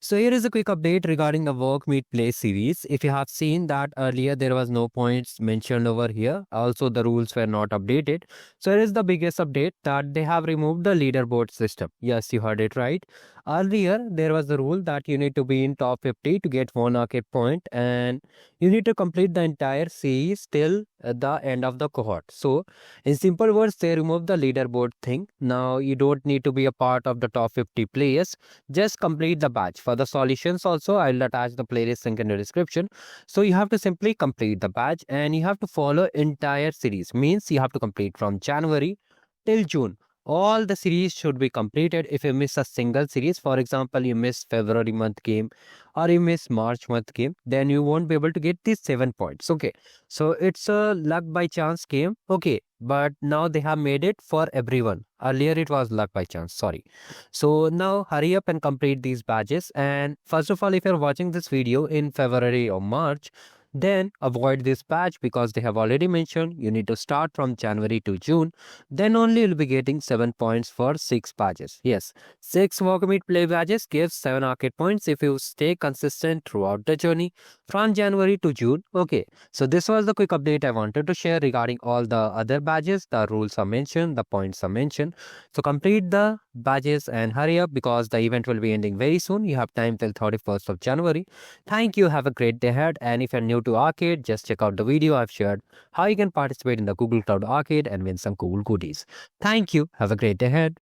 So here is a quick update regarding the work meet play series. If you have seen that earlier there was no points mentioned over here. Also the rules were not updated. So here is the biggest update that they have removed the leaderboard system. Yes, you heard it right. Earlier there was the rule that you need to be in top 50 to get one arcade point and you need to complete the entire series till the end of the cohort. So in simple words, they removed the leaderboard thing. Now you don't need to be a part of the top 50 players, just complete the batch. For the solutions also, I'll attach the playlist link in the description. So you have to simply complete the batch and you have to follow entire series. Means you have to complete from January till June. All the series should be completed. If you miss a single series, for example, you miss February month game or you miss March month game, then you won't be able to get these 7 points. Okay. So it's a luck by chance game. Okay. But now they have made it for everyone. Earlier it was luck by chance. Sorry. So now hurry up and complete these badges. And first of all, if you're watching this video in February or March, then avoid this batch because they have already mentioned you need to start from January to June. Then only you'll be getting 7 points for 6 badges. Yes, 6 work meet play badges gives 7 arcade points if you stay consistent throughout the journey from January to June. Okay, so this was the quick update I wanted to share regarding all the other badges. The rules are mentioned, the points are mentioned. So complete the badges and hurry up because the event will be ending very soon. You have time till 31st of January. Thank you. Have a great day ahead. And if you're new to Arcade, just check out the video I've shared how you can participate in the Google Cloud Arcade and win some cool goodies. Thank you. Have a great day ahead.